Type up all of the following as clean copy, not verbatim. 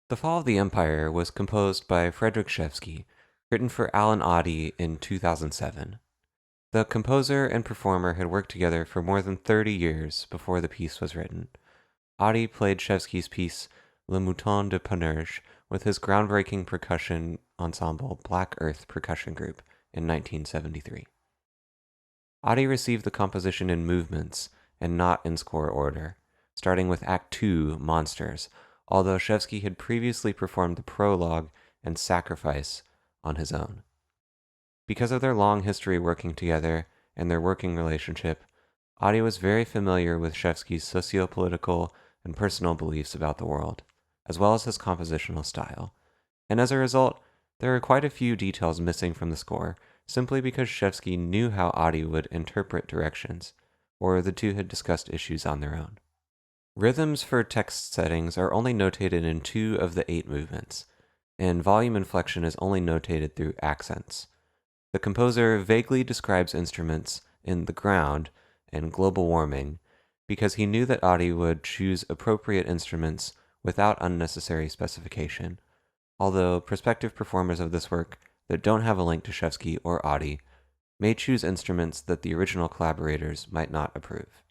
The Fall of the Empire was composed by Frederic Rzewski, written for Allen Otte in 2007. The composer and performer had worked together for more than 30 years before the piece was written. Otte played Rzewski's piece Le Mouton de Panurge with his groundbreaking percussion ensemble Black Earth Percussion Group in 1973. Otte received the composition in movements and not in score order, starting with Act 2, Monsters, although Rzewski had previously performed the prologue and Sacrifice on his own. Because of their long history working together and their working relationship, Otte was very familiar with Rzewski's socio-political and personal beliefs about the world, as well as his compositional style, and as a result, there are quite a few details missing from the score, simply because Rzewski knew how Otte would interpret directions, or the two had discussed issues on their own. Rhythms for text settings are only notated in 2 of the 8 movements, and volume inflection is only notated through accents. The composer vaguely describes instruments in The Ground and Global Warming because he knew that Otte would choose appropriate instruments without unnecessary specification, although prospective performers of this work that don't have a link to Rzewski or Otte may choose instruments that the original collaborators might not approve.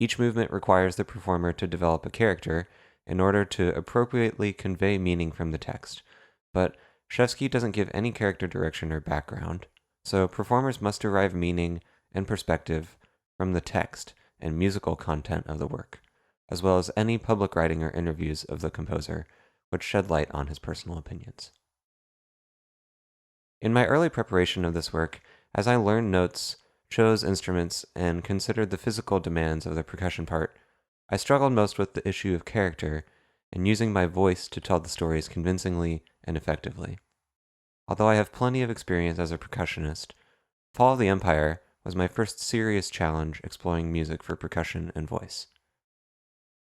Each movement requires the performer to develop a character in order to appropriately convey meaning from the text, but Rzewski doesn't give any character direction or background, so performers must derive meaning and perspective from the text and musical content of the work, as well as any public writing or interviews of the composer, which shed light on his personal opinions. In my early preparation of this work, as I learned notes, chose instruments, and considered the physical demands of the percussion part, I struggled most with the issue of character and using my voice to tell the stories convincingly and effectively. Although I have plenty of experience as a percussionist, Fall of the Empire was my first serious challenge exploring music for percussion and voice.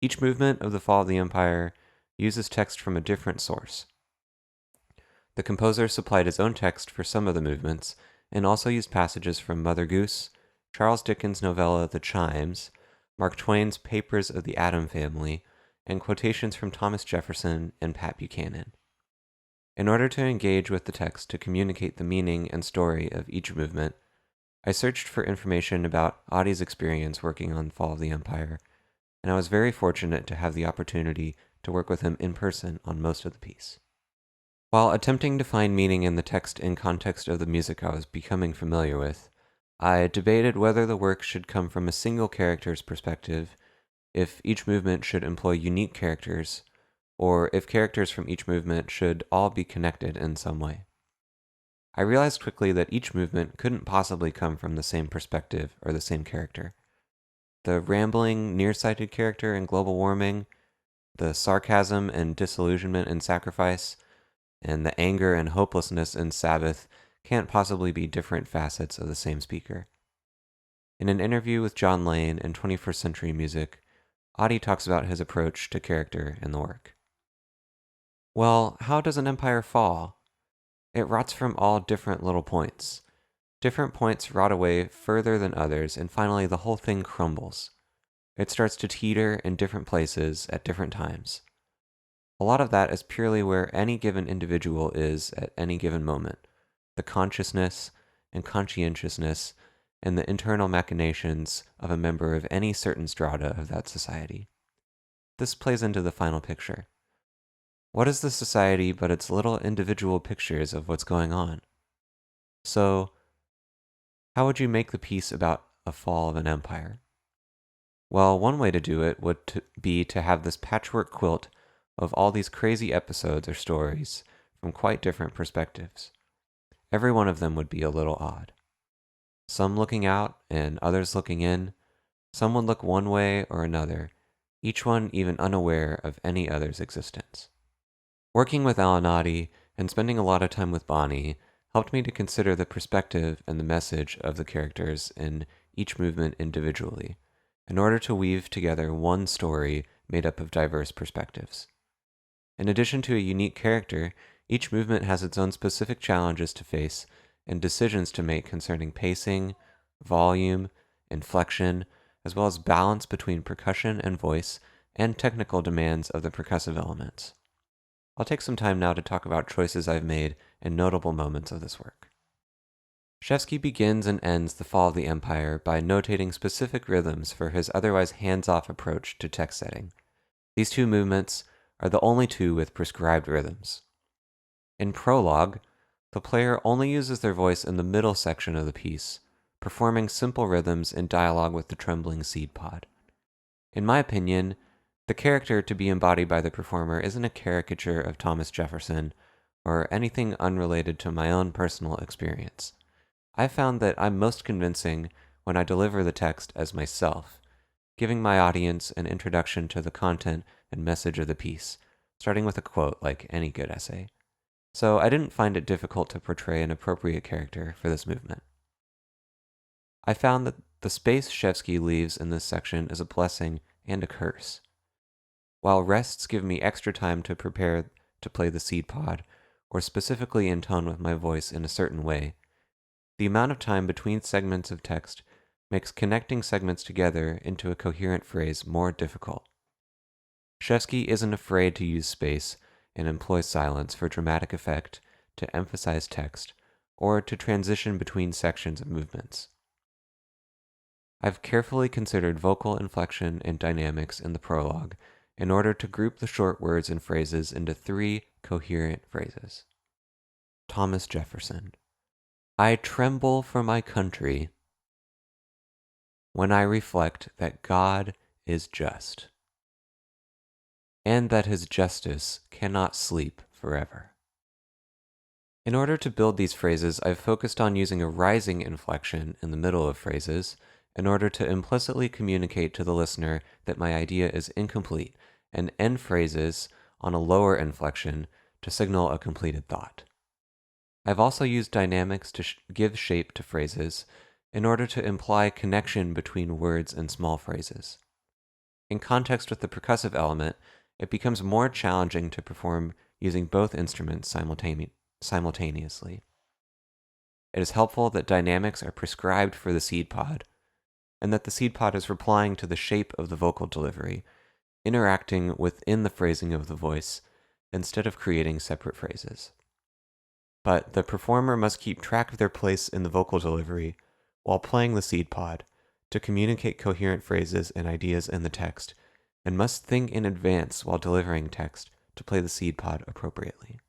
Each movement of the Fall of the Empire uses text from a different source. The composer supplied his own text for some of the movements, and also used passages from Mother Goose, Charles Dickens' novella The Chimes, Mark Twain's Papers of the Atom Family, and quotations from Thomas Jefferson and Pat Buchanan. In order to engage with the text to communicate the meaning and story of each movement, I searched for information about Otte's experience working on Fall of the Empire, and I was very fortunate to have the opportunity to work with him in person on most of the piece. While attempting to find meaning in the text in context of the music I was becoming familiar with, I debated whether the work should come from a single character's perspective, if each movement should employ unique characters, or if characters from each movement should all be connected in some way. I realized quickly that each movement couldn't possibly come from the same perspective or the same character. The rambling, nearsighted character in Global Warming, the sarcasm and disillusionment in Sacrifice, and the anger and hopelessness in Sabbath can't possibly be different facets of the same speaker. In an interview with John Lane in 21st Century Music, Otte talks about his approach to character in the work. Well, how does an empire fall? It rots from all different little points. Different points rot away further than others, and finally the whole thing crumbles. It starts to teeter in different places at different times. A lot of that is purely where any given individual is at any given moment, the consciousness and conscientiousness and the internal machinations of a member of any certain strata of that society. This plays into the final picture. What is the society but its little individual pictures of what's going on? So, how would you make the piece about a fall of an empire? Well, one way to do it would be to have this patchwork quilt of all these crazy episodes or stories from quite different perspectives. Every one of them would be a little odd. Some looking out and others looking in. Some would look one way or another, each one even unaware of any other's existence. Working with Allen Otte and spending a lot of time with Bonnie helped me to consider the perspective and the message of the characters in each movement individually, in order to weave together one story made up of diverse perspectives. In addition to a unique character, each movement has its own specific challenges to face and decisions to make concerning pacing, volume, inflection, as well as balance between percussion and voice and technical demands of the percussive elements. I'll take some time now to talk about choices I've made and notable moments of this work. Rzewski begins and ends The Fall of the Empire by notating specific rhythms for his otherwise hands-off approach to text setting. These two movements are the only two with prescribed rhythms. In prologue, the player only uses their voice in the middle section of the piece, performing simple rhythms in dialogue with the trembling seed pod. In my opinion, the character to be embodied by the performer isn't a caricature of Thomas Jefferson or anything unrelated to my own personal experience. I found that I'm most convincing when I deliver the text as myself, giving my audience an introduction to the content and message of the piece, starting with a quote like any good essay. So I didn't find it difficult to portray an appropriate character for this movement. I found that the space Rzewski leaves in this section is a blessing and a curse. While rests give me extra time to prepare to play the seed pod, or specifically intone with my voice in a certain way, the amount of time between segments of text makes connecting segments together into a coherent phrase more difficult. Rzewski isn't afraid to use space and employ silence for dramatic effect, to emphasize text, or to transition between sections of movements. I've carefully considered vocal inflection and dynamics in the prologue in order to group the short words and phrases into 3 coherent phrases. Thomas Jefferson. I tremble for my country when I reflect that God is just, and that his justice cannot sleep forever. In order to build these phrases, I've focused on using a rising inflection in the middle of phrases in order to implicitly communicate to the listener that my idea is incomplete, and end phrases on a lower inflection to signal a completed thought. I've also used dynamics to give shape to phrases in order to imply connection between words and small phrases. In context with the percussive element, it becomes more challenging to perform using both instruments simultaneously. It is helpful that dynamics are prescribed for the seed pod, and that the seed pod is replying to the shape of the vocal delivery, interacting within the phrasing of the voice, instead of creating separate phrases. But the performer must keep track of their place in the vocal delivery while playing the seed pod to communicate coherent phrases and ideas in the text, and must think in advance while delivering text to play the seed pod appropriately.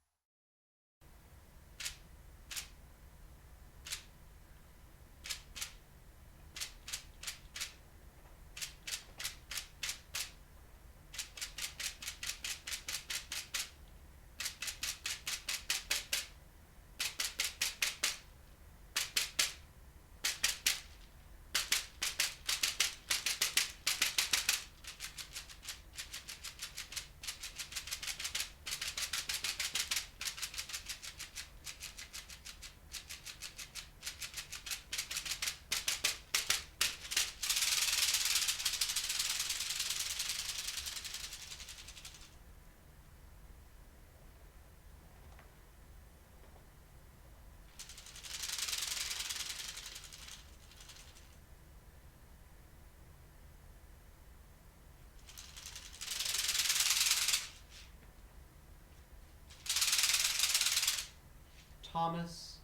Thomas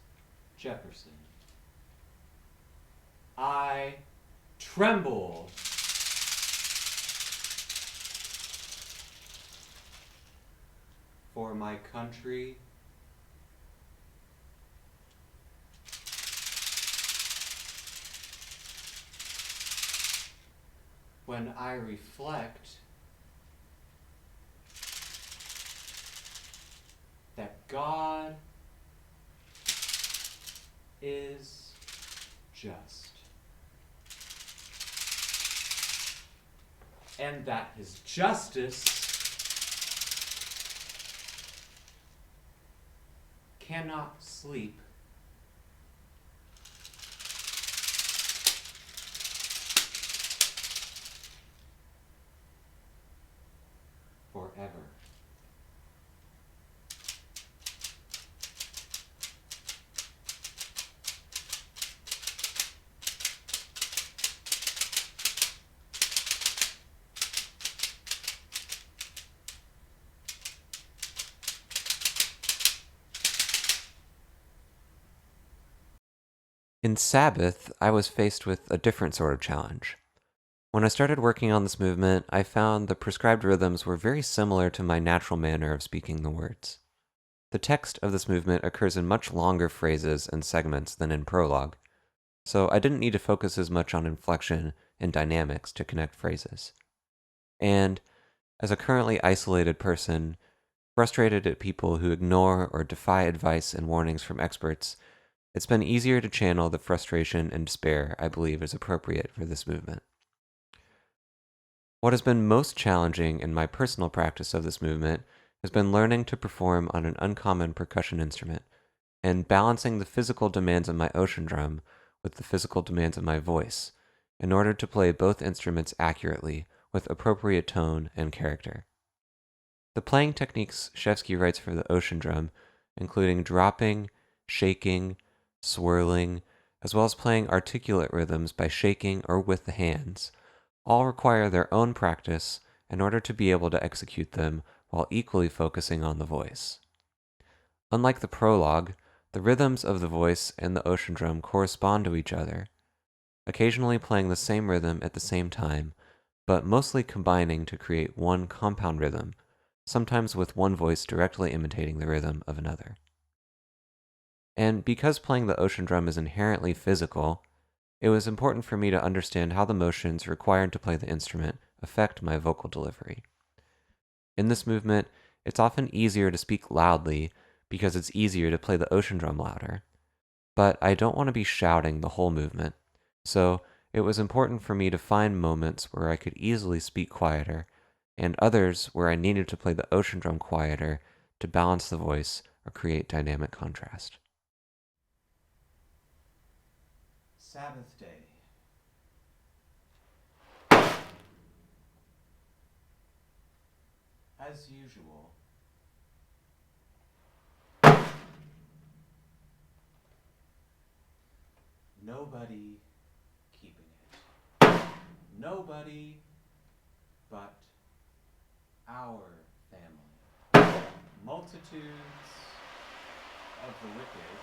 Jefferson. I tremble for my country when I reflect that God is just, and that his justice cannot sleep forever. In Sabbath, I was faced with a different sort of challenge. When I started working on this movement, I found the prescribed rhythms were very similar to my natural manner of speaking the words. The text of this movement occurs in much longer phrases and segments than in prologue, so I didn't need to focus as much on inflection and dynamics to connect phrases. And, as a currently isolated person, frustrated at people who ignore or defy advice and warnings from experts, it's been easier to channel the frustration and despair I believe is appropriate for this movement. What has been most challenging in my personal practice of this movement has been learning to perform on an uncommon percussion instrument and balancing the physical demands of my ocean drum with the physical demands of my voice in order to play both instruments accurately with appropriate tone and character. The playing techniques Rzewski writes for the ocean drum, including dropping, shaking, swirling, as well as playing articulate rhythms by shaking or with the hands, all require their own practice in order to be able to execute them while equally focusing on the voice. Unlike the prologue, the rhythms of the voice and the ocean drum correspond to each other, occasionally playing the same rhythm at the same time, but mostly combining to create one compound rhythm, sometimes with one voice directly imitating the rhythm of another. And because playing the ocean drum is inherently physical, it was important for me to understand how the motions required to play the instrument affect my vocal delivery. In this movement, it's often easier to speak loudly because it's easier to play the ocean drum louder. But I don't want to be shouting the whole movement, so it was important for me to find moments where I could easily speak quieter, and others where I needed to play the ocean drum quieter to balance the voice or create dynamic contrast. Sabbath day. As usual. Nobody keeping it. Nobody but our family. Multitudes of the wicked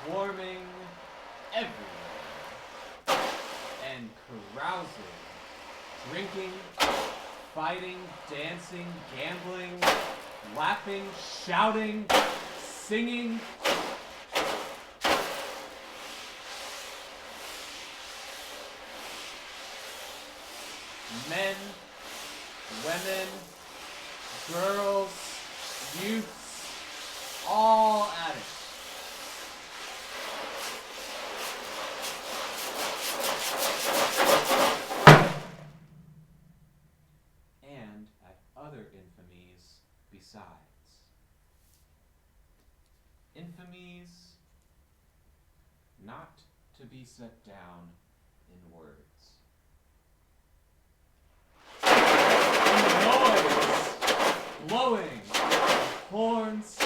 swarming everywhere and carousing, drinking, fighting, dancing, gambling, laughing, shouting, singing. Men, women, girls, youths, all at it. And at other infamies besides. Infamies not to be set down in words. Blowing horns,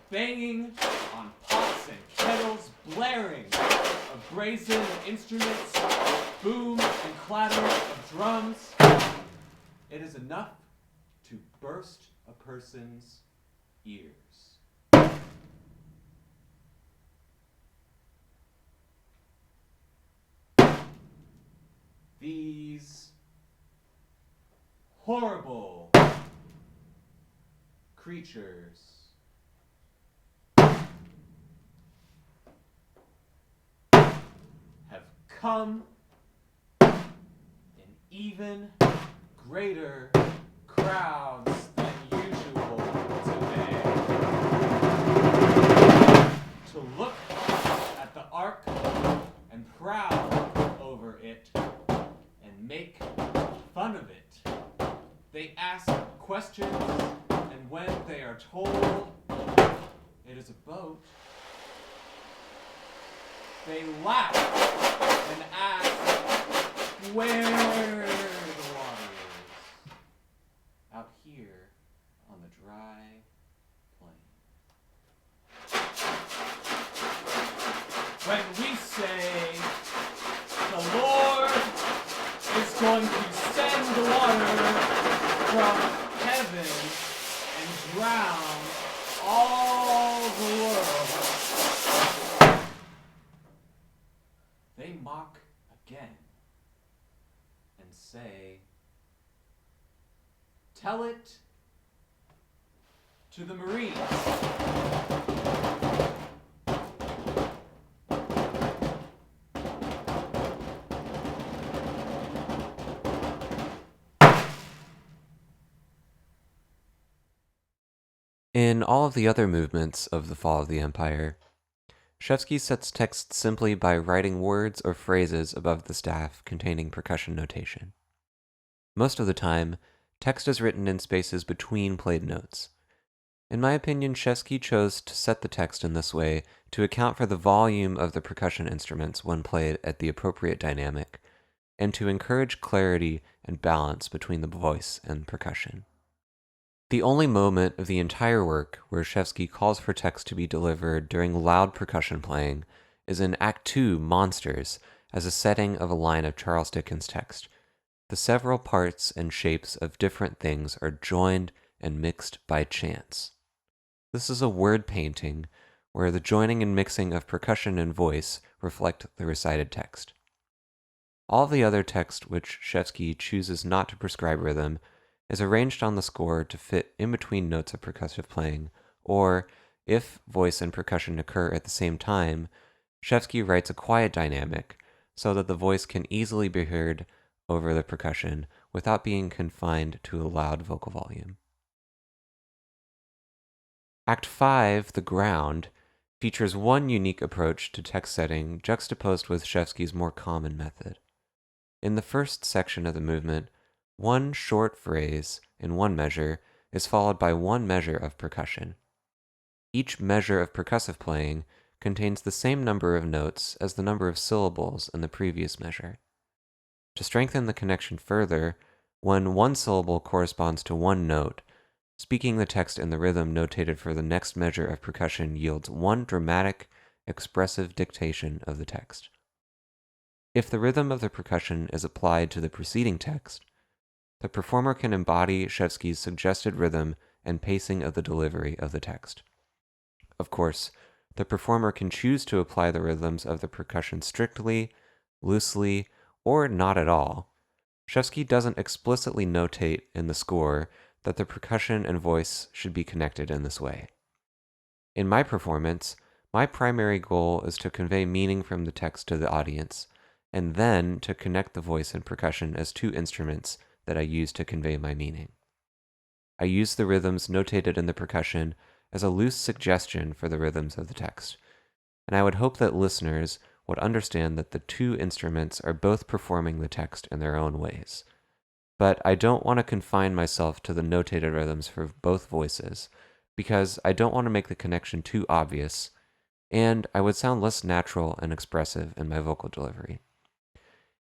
banging on pots and kettles, blaring of brazen instruments, boom and clatter of drums. It is enough to burst a person's ears. These horrible creatures have come in even greater crowds than usual today to look at the ark and prowl over it and make fun of it. They ask questions, and when they are told it is a boat, they laugh and ask where the water is. Out here on the dry plain. When we say the Lord is going to send the water from heaven and drown all the world, again and say, "Tell it to the Marines." In all of the other movements of The Fall of the Empire, Rzewski sets text simply by writing words or phrases above the staff containing percussion notation. Most of the time, text is written in spaces between played notes. In my opinion, Rzewski chose to set the text in this way to account for the volume of the percussion instruments when played at the appropriate dynamic, and to encourage clarity and balance between the voice and percussion. The only moment of the entire work where Rzewski calls for text to be delivered during loud percussion playing is in Act 2, Monsters, as a setting of a line of Charles Dickens' text. The several parts and shapes of different things are joined and mixed by chance. This is a word painting where the joining and mixing of percussion and voice reflect the recited text. All the other text which Rzewski chooses not to prescribe rhythm is arranged on the score to fit in between notes of percussive playing, or, if voice and percussion occur at the same time, Rzewski writes a quiet dynamic so that the voice can easily be heard over the percussion without being confined to a loud vocal volume. Act 5, The Ground, features one unique approach to text setting juxtaposed with Rzewski's more common method. In the first section of the movement, one short phrase in one measure is followed by one measure of percussion. Each measure of percussive playing contains the same number of notes as the number of syllables in the previous measure. To strengthen the connection further, when one syllable corresponds to one note, speaking the text in the rhythm notated for the next measure of percussion yields one dramatic, expressive dictation of the text. If the rhythm of the percussion is applied to the preceding text, the performer can embody Rzewski's suggested rhythm and pacing of the delivery of the text. Of course, the performer can choose to apply the rhythms of the percussion strictly, loosely, or not at all. Rzewski doesn't explicitly notate in the score that the percussion and voice should be connected in this way. In my performance, my primary goal is to convey meaning from the text to the audience, and then to connect the voice and percussion as two instruments that I use to convey my meaning. I use the rhythms notated in the percussion as a loose suggestion for the rhythms of the text, and I would hope that listeners would understand that the two instruments are both performing the text in their own ways. But I don't want to confine myself to the notated rhythms for both voices, because I don't want to make the connection too obvious, and I would sound less natural and expressive in my vocal delivery.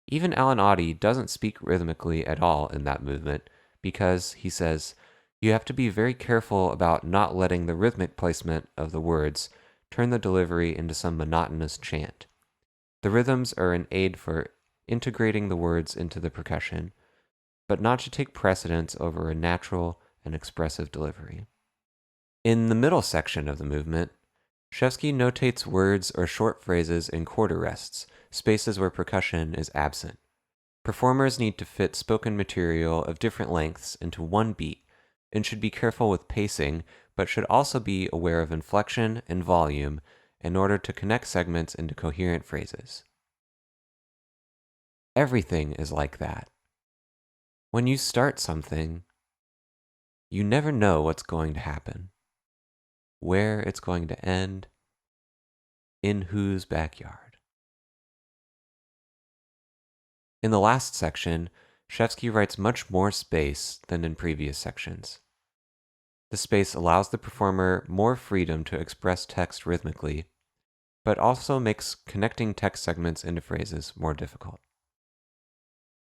Even Allen Otte doesn't speak rhythmically at all in that movement because, he says, you have to be very careful about not letting the rhythmic placement of the words turn the delivery into some monotonous chant. The rhythms are an aid for integrating the words into the percussion, but not to take precedence over a natural and expressive delivery. In the middle section of the movement, Rzewski notates words or short phrases in quarter rests, spaces where percussion is absent. Performers need to fit spoken material of different lengths into one beat and should be careful with pacing, but should also be aware of inflection and volume in order to connect segments into coherent phrases. Everything is like that. When you start something, you never know what's going to happen, where it's going to end, in whose backyard. In the last section, Rzewski writes much more space than in previous sections. The space allows the performer more freedom to express text rhythmically, but also makes connecting text segments into phrases more difficult.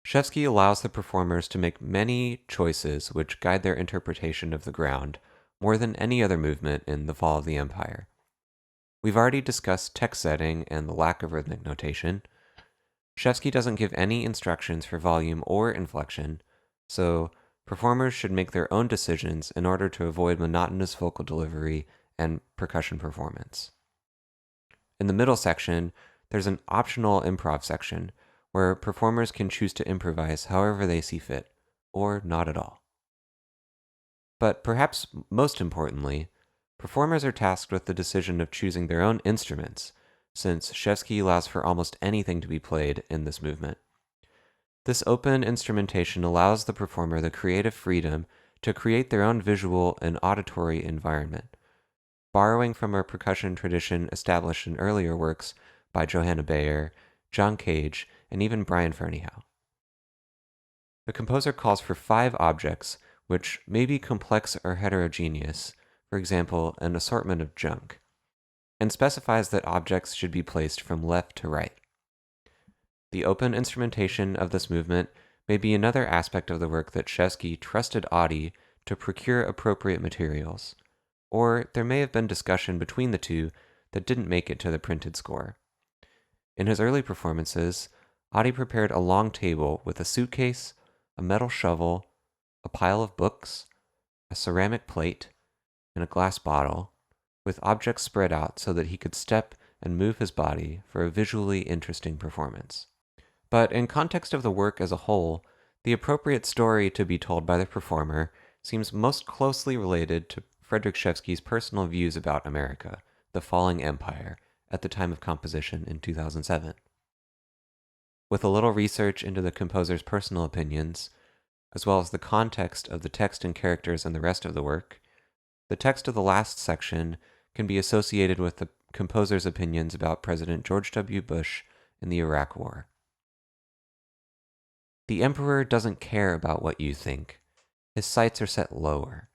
Rzewski allows the performers to make many choices which guide their interpretation of the ground more than any other movement in The Fall of the Empire. We've already discussed text setting and the lack of rhythmic notation. Rzewski doesn't give any instructions for volume or inflection, so performers should make their own decisions in order to avoid monotonous vocal delivery and percussion performance. In the middle section, there's an optional improv section, where performers can choose to improvise however they see fit, or not at all. But perhaps most importantly, performers are tasked with the decision of choosing their own instruments, since Rzewski allows for almost anything to be played in this movement. This open instrumentation allows the performer the creative freedom to create their own visual and auditory environment, borrowing from a percussion tradition established in earlier works by Johanna Bayer, John Cage, and even Brian Ferneyhough. The composer calls for 5 objects, which may be complex or heterogeneous, for example, an assortment of junk, and specifies that objects should be placed from left to right. The open instrumentation of this movement may be another aspect of the work that Rzewski trusted Otte to procure appropriate materials, or there may have been discussion between the two that didn't make it to the printed score. In his early performances, Otte prepared a long table with a suitcase, a metal shovel, a pile of books, a ceramic plate, and a glass bottle, with objects spread out so that he could step and move his body for a visually interesting performance. But in context of the work as a whole, the appropriate story to be told by the performer seems most closely related to Frederic Rzewski's personal views about America, the falling empire, at the time of composition in 2007. With a little research into the composer's personal opinions, as well as the context of the text and characters in the rest of the work, the text of the last section can be associated with the composer's opinions about President George W. Bush in the Iraq War. The emperor doesn't care about what you think. His sights are set lower.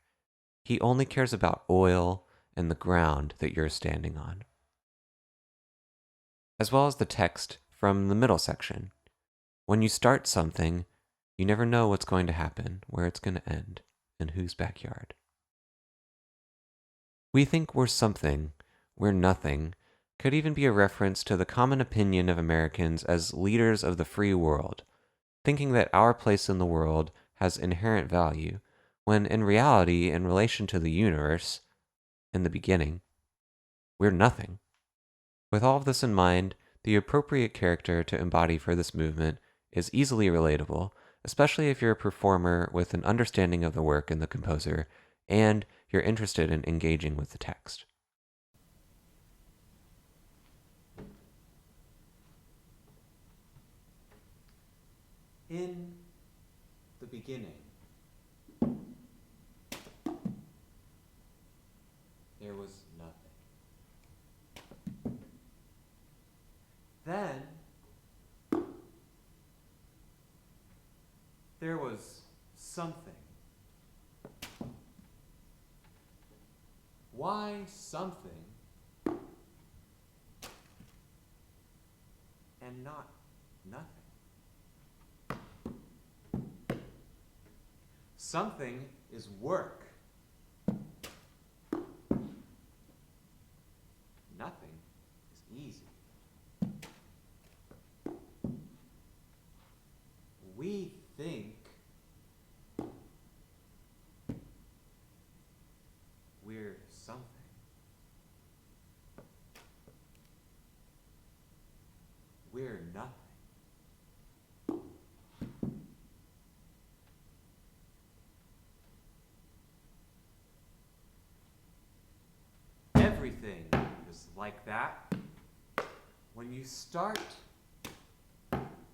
He only cares about oil and the ground that you're standing on. As well as the text from the middle section. When you start something, you never know what's going to happen, where it's going to end, in whose backyard. We think we're something, we're nothing, could even be a reference to the common opinion of Americans as leaders of the free world, thinking that our place in the world has inherent value, when in reality, in relation to the universe, in the beginning, we're nothing. With all of this in mind, the appropriate character to embody for this movement is easily relatable, especially if you're a performer with an understanding of the work and the composer, and you're interested in engaging with the text. In the beginning, there was nothing. Then, there was something. Why something and not nothing? Something is work. Nothing is easy. We think we're something. We're nothing. Everything is like that. When you start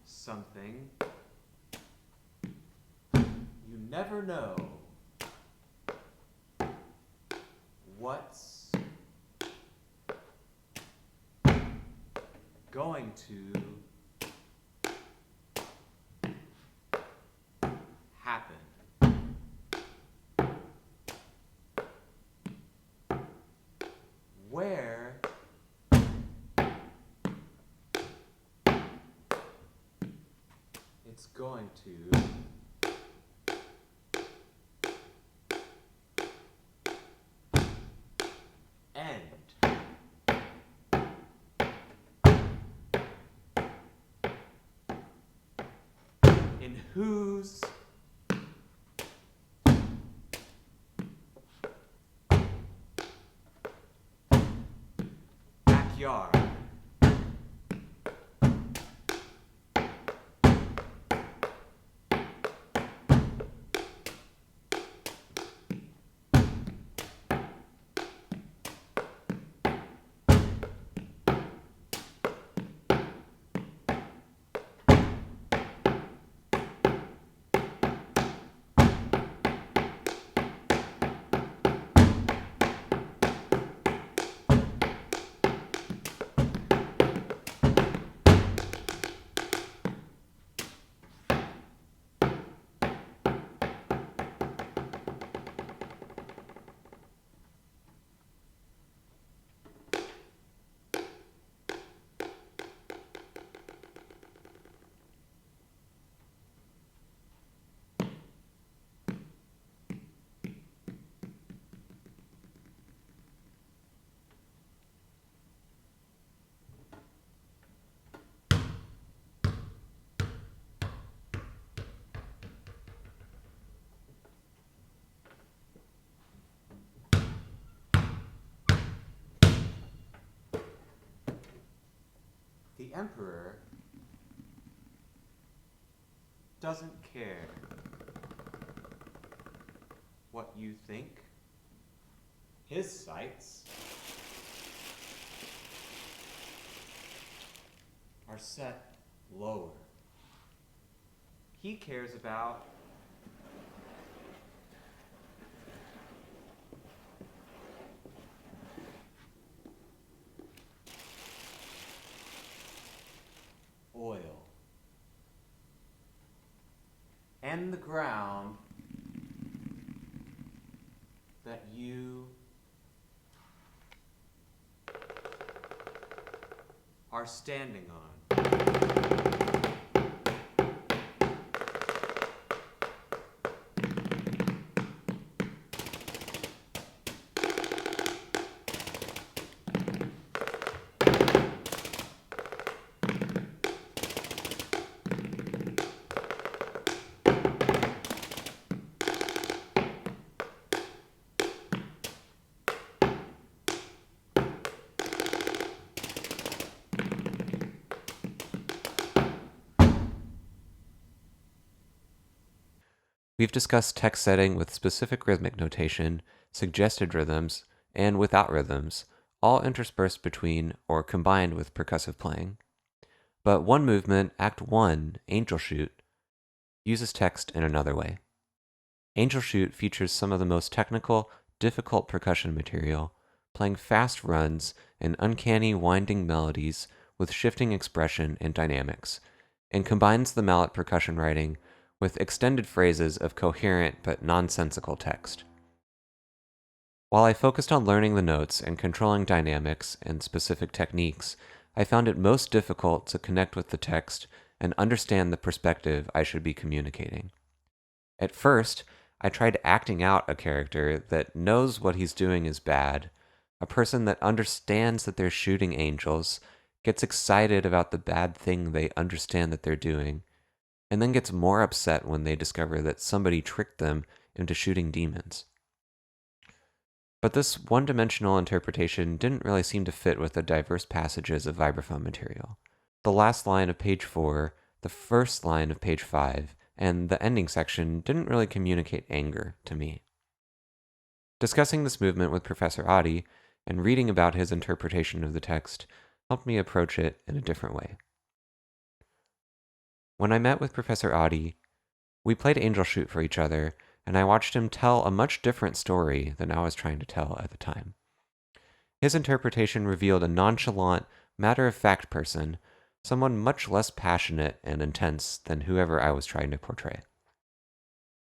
something, you never know what's going to happen. Where it's going to end. In whose backyard? The Emperor doesn't care what you think. His sights are set lower. He cares about oil and the ground that you are standing on. We've discussed text setting with specific rhythmic notation, suggested rhythms, and without rhythms, all interspersed between or combined with percussive playing. But one movement, Act 1, Angel Shoot, uses text in another way. Angel Shoot features some of the most technical, difficult percussion material, playing fast runs and uncanny winding melodies with shifting expression and dynamics, and combines the mallet percussion writing with extended phrases of coherent but nonsensical text. While I focused on learning the notes and controlling dynamics and specific techniques, I found it most difficult to connect with the text and understand the perspective I should be communicating. At first, I tried acting out a character that knows what he's doing is bad, a person that understands that they're shooting angels, gets excited about the bad thing they understand that they're doing, and then gets more upset when they discover that somebody tricked them into shooting demons. But this one-dimensional interpretation didn't really seem to fit with the diverse passages of vibraphone material. The last line of page 4, the first line of page 5, and the ending section didn't really communicate anger to me. Discussing this movement with Professor Otte and reading about his interpretation of the text helped me approach it in a different way. When I met with Professor Otte, we played Angel Shoot for each other, and I watched him tell a much different story than I was trying to tell at the time. His interpretation revealed a nonchalant, matter-of-fact person, someone much less passionate and intense than whoever I was trying to portray.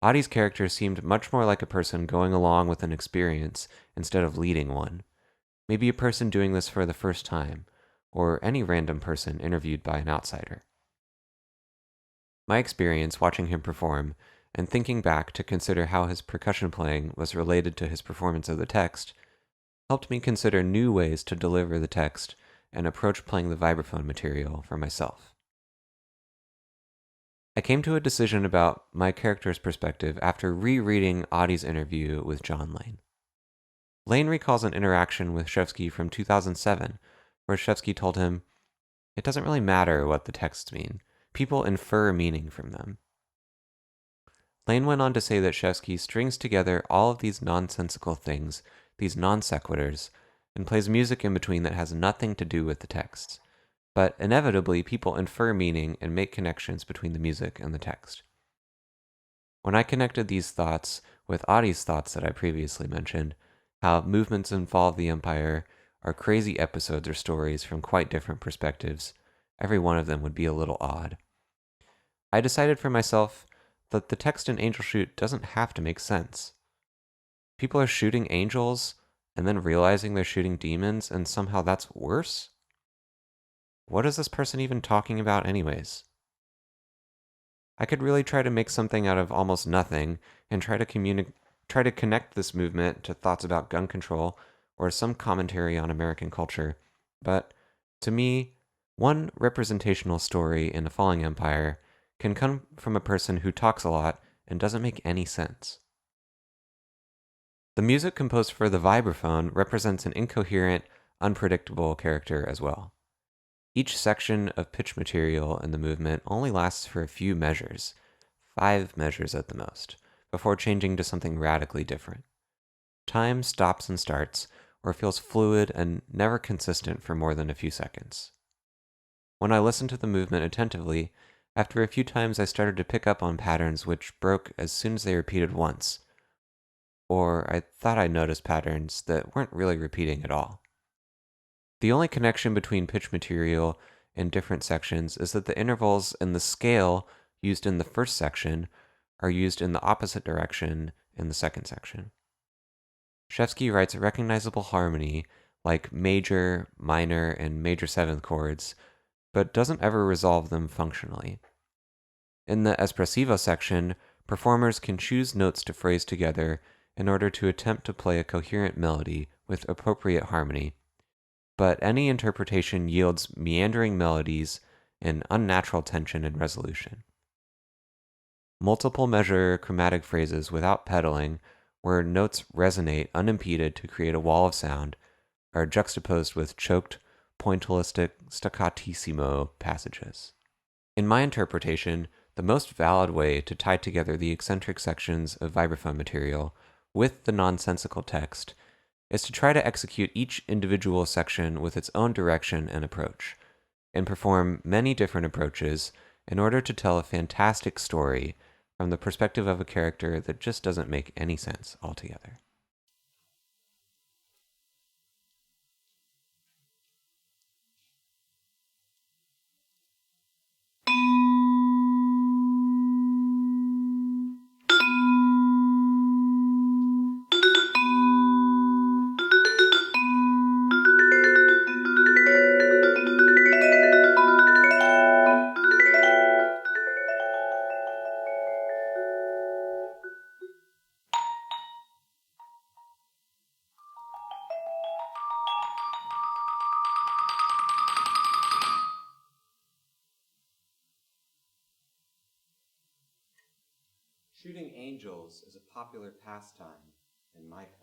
Otte's character seemed much more like a person going along with an experience instead of leading one, maybe a person doing this for the first time, or any random person interviewed by an outsider. My experience watching him perform and thinking back to consider how his percussion playing was related to his performance of the text helped me consider new ways to deliver the text and approach playing the vibraphone material for myself. I came to a decision about my character's perspective after rereading Otte's interview with John Lane. Lane recalls an interaction with Rzewski from 2007, where Rzewski told him, "It doesn't really matter what the texts mean. People infer meaning from them." Lane went on to say that Rzewski strings together all of these nonsensical things, these non sequiturs, and plays music in between that has nothing to do with the texts. But inevitably, people infer meaning and make connections between the music and the text. When I connected these thoughts with Otte's thoughts that I previously mentioned, how movements involve the empire are crazy episodes or stories from quite different perspectives, every one of them would be a little odd. I decided for myself that the text in Angel Shoot doesn't have to make sense. People are shooting angels and then realizing they're shooting demons, and somehow that's worse? What is this person even talking about anyways? I could really try to make something out of almost nothing and try to connect this movement to thoughts about gun control or some commentary on American culture, but to me, one representational story in a falling empire can come from a person who talks a lot and doesn't make any sense. The music composed for the vibraphone represents an incoherent, unpredictable character as well. Each section of pitch material in the movement only lasts for a few measures, 5 measures at the most, before changing to something radically different. Time stops and starts, or feels fluid and never consistent for more than a few seconds. When I listened to the movement attentively, after a few times I started to pick up on patterns which broke as soon as they repeated once, or I thought I noticed patterns that weren't really repeating at all. The only connection between pitch material in different sections is that the intervals in the scale used in the first section are used in the opposite direction in the second section. Rzewski writes a recognizable harmony like major, minor, and major seventh chords, but doesn't ever resolve them functionally. In the espressivo section, performers can choose notes to phrase together in order to attempt to play a coherent melody with appropriate harmony, but any interpretation yields meandering melodies and unnatural tension and resolution. Multiple measure chromatic phrases without pedaling, where notes resonate unimpeded to create a wall of sound, are juxtaposed with choked, pointillistic, staccatissimo passages. In my interpretation, the most valid way to tie together the eccentric sections of vibraphone material with the nonsensical text is to try to execute each individual section with its own direction and approach, and perform many different approaches in order to tell a fantastic story from the perspective of a character that just doesn't make any sense altogether. Shooting angels is a popular pastime in my country.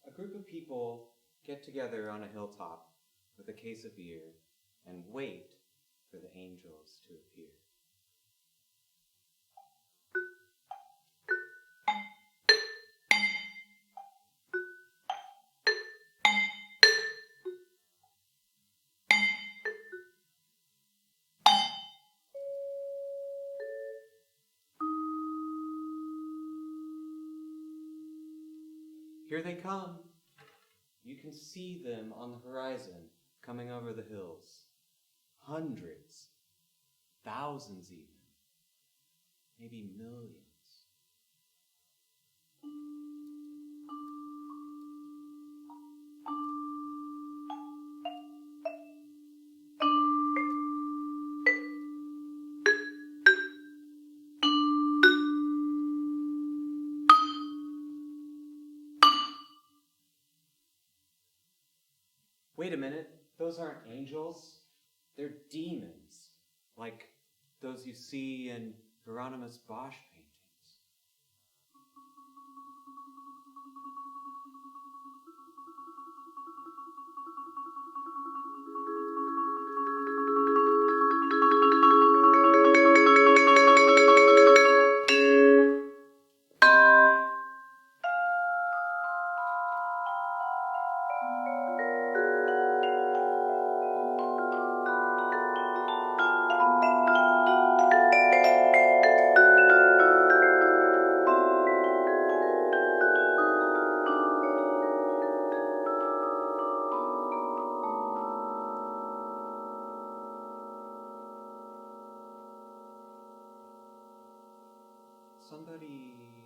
A group of people get together on a hilltop with a case of beer and wait for the angels to appear. Here they come. You can see them on the horizon, coming over the hills. Hundreds, thousands even, maybe millions. Wait a minute, those aren't angels. They're demons, like those you see in Hieronymus Bosch paintings. Somebody